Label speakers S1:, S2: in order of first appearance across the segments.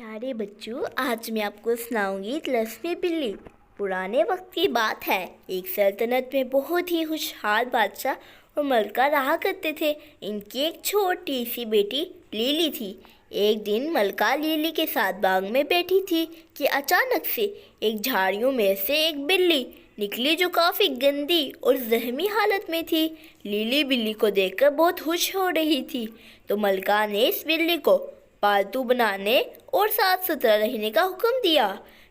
S1: प्यारे बच्चों, आज मैं आपको सुनाऊंगी तिलस्मी बिल्ली। पुराने वक्त की बात है। एक सल्तनत में बहुत ही खुशहाल बादशाह और मलका रहा करते थे। इनकी एक छोटी सी बेटी लिली थी। एक दिन मलका लिली के साथ बाग में बैठी थी कि अचानक से एक झाड़ियों में से एक बिल्ली निकली जो काफ़ी गंदी और जख्मी हालत में थी। लिली बिल्ली को देखकर बहुत खुश हो रही थी, तो मलका ने इस बिल्ली को पालतू बनाने और साफ सुथरा रहने का हुक्म दिया।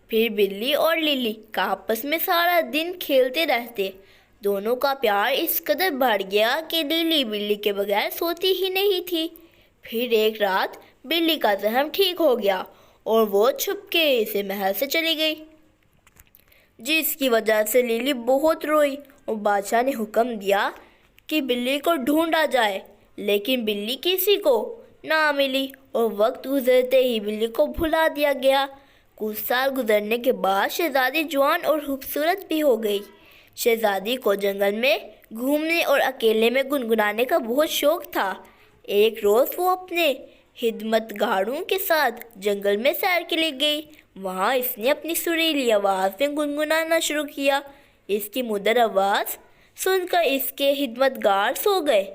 S1: फिर बिल्ली और लिली का आपस में सारा दिन खेलते रहते। दोनों का प्यार इस कदर बढ़ गया कि लिली बिल्ली के बगैर सोती ही नहीं थी। फिर एक रात बिल्ली का जख्म ठीक हो गया और वो छुपके से महल से चली गई, जिसकी वजह से लिली बहुत रोई और बादशाह ने हुक्म दिया कि बिल्ली को ढूंढा जाए, लेकिन बिल्ली किसी को ना मिली और वक्त गुजरते ही बिल्ली को भुला दिया गया। कुछ साल गुजरने के बाद शहजादी जवान और खूबसूरत भी हो गई। शहजादी को जंगल में घूमने और अकेले में गुनगुनाने का बहुत शौक था। एक रोज़ वो अपने खिदमतगारों के साथ जंगल में सैर के लिए गई। वहाँ इसने अपनी सुरीली आवाज़ में गुनगुनाना शुरू किया। इसकी मधुर आवाज़ सुनकर इसके खिदमतगार सो गए।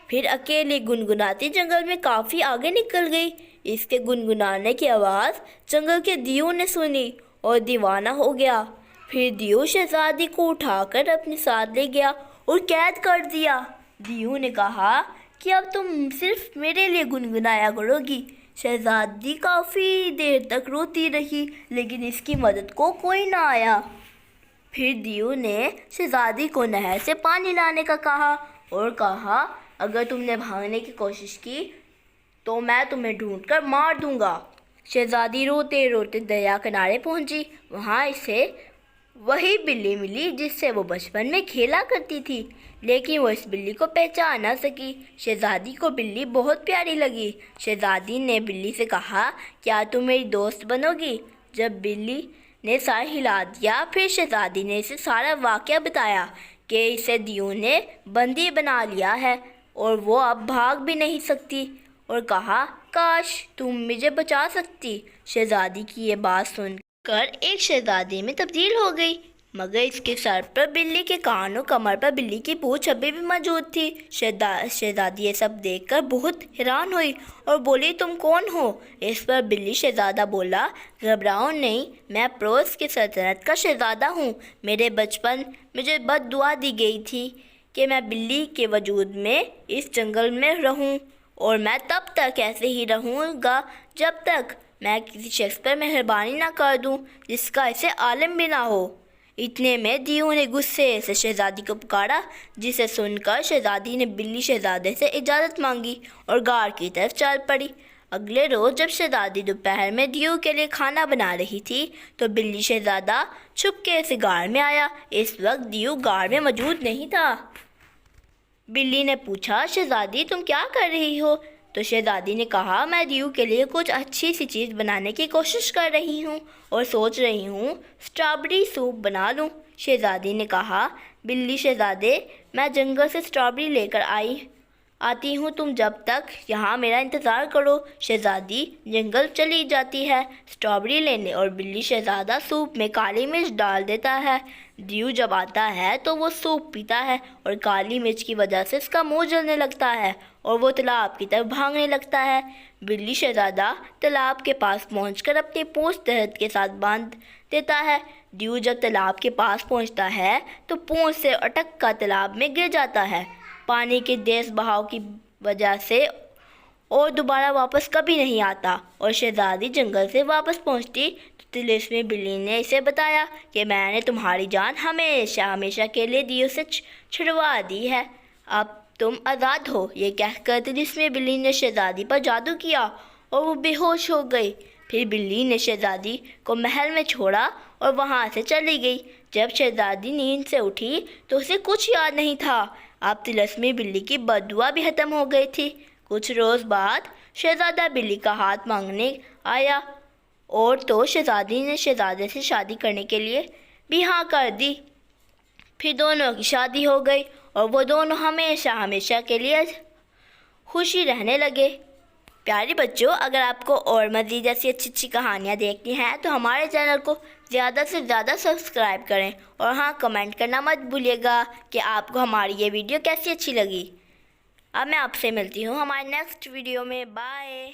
S1: फिर अकेली गुनगुनाती जंगल में काफ़ी आगे निकल गई। इसके गुनगुनाने की आवाज़ जंगल के दियों ने सुनी और दीवाना हो गया। फिर दियो शहजादी को उठाकर अपने साथ ले गया और कैद कर दिया। दियो ने कहा कि अब तुम सिर्फ मेरे लिए गुनगुनाया करोगी। शहजादी काफ़ी देर तक रोती रही, लेकिन इसकी मदद को कोई ना आया। फिर दियो ने शहजादी को नहर से पानी लाने का कहा और कहा, अगर तुमने भागने की कोशिश की तो मैं तुम्हें ढूंढकर मार दूंगा। शहजादी रोते रोते दरिया किनारे पहुंची। वहां इसे वही बिल्ली मिली जिससे वो बचपन में खेला करती थी, लेकिन वो इस बिल्ली को पहचान ना सकी। शहजादी को बिल्ली बहुत प्यारी लगी। शहजादी ने बिल्ली से कहा, क्या तुम मेरी दोस्त बनोगी? जब बिल्ली ने सर हिला दिया, फिर शहजादी ने इसे सारा वाक़या बताया कि इसे दियो ने बंदी बना लिया है और वो अब भाग भी नहीं सकती, और कहा, काश तुम मुझे बचा सकती। शहजादी की ये बात सुनकर एक शहजादी में तब्दील हो गई, मगर इसके सर पर बिल्ली के कान और कमर पर बिल्ली की पूंछ अभी भी मौजूद थी। शहजादी ये सब देखकर बहुत हैरान हुई और बोली, तुम कौन हो? इस पर बिल्ली शहजादा बोला, घबराओ नहीं, मैं पड़ोस की सल्तनत का शहजादा हूँ। मेरे बचपन मुझे बद्दुआ दी गई थी कि मैं बिल्ली के वजूद में इस जंगल में रहूं, और मैं तब तक ऐसे ही रहूँगा जब तक मैं किसी शख्स पर मेहरबानी ना कर दूं जिसका इसे आलिम भी ना हो। इतने में दियो ने गुस्से से शहजादी को पुकारा, जिसे सुनकर शहजादी ने बिल्ली शहजादे से इजाज़त मांगी और गार की तरफ चल पड़ी। अगले रोज़ जब शहजादी दोपहर में दियो के लिए खाना बना रही थी, तो बिल्ली शहजादा छुपके से गार में आया। इस वक्त दियो गार में मौजूद नहीं था। बिल्ली ने पूछा, शहजादी तुम क्या कर रही हो? तो शहजादी ने कहा, मैं दियो के लिए कुछ अच्छी सी चीज़ बनाने की कोशिश कर रही हूँ और सोच रही हूँ स्ट्रॉबेरी सूप बना लूँ। शहजादी ने कहा, बिल्ली शहजादे, मैं जंगल से स्ट्रॉबेरी लेकर आती हूँ, तुम जब तक यहाँ मेरा इंतज़ार करो। शहजादी जंगल चली जाती है स्ट्रॉबेरी लेने और बिल्ली शहजादा सूप में काली मिर्च डाल देता है। दियो जब आता है तो वो सूप पीता है और काली मिर्च की वजह से उसका मुंह जलने लगता है और वो तालाब की तरफ भागने लगता है। बिल्ली शहजादा तालाब के पास पहुंचकर अपनी पूंछ दर्द के साथ बांध देता है। दियो जब तालाब के पास पहुंचता है तो पूंछ से अटक कर तालाब में गिर जाता है। पानी के तेज बहाव की वजह से और दोबारा वापस कभी नहीं आता, और शहजादी जंगल से वापस पहुंचती तो तिलिस्मी बिल्ली ने इसे बताया कि मैंने तुम्हारी जान हमेशा हमेशा के लिए दियो से छुड़वा दी है, अब तुम आज़ाद हो। ये कहकर तिलिस्मी बिल्ली ने शहजादी पर जादू किया और वो बेहोश हो गई। फिर बिल्ली ने शहजादी को महल में छोड़ा और वहाँ से चली गई। जब शहजादी नींद से उठी तो उसे कुछ याद नहीं था। अब तिलिस्मी बिल्ली की बद्दुआ भी ख़त्म हो गई थी। कुछ रोज़ बाद शहजादा बिल्ली का हाथ मांगने आया और तो शहजादी ने शहजादे से शादी करने के लिए भी हाँ कर दी। फिर दोनों की शादी हो गई और वो दोनों हमेशा हमेशा के लिए खुशी रहने लगे। پیارے بچوں، اگر آپ کو اور مزید ایسی اچھی کہانیاں دیکھنی ہیں تو ہمارے چینل کو زیادہ سے زیادہ سبسکرائب کریں، اور ہاں، کمنٹ کرنا مت بھولیے گا کہ آپ کو ہماری یہ ویڈیو کیسی اچھی لگی۔ اب میں آپ سے ملتی ہوں ہمارے نیکسٹ ویڈیو میں۔ بائے۔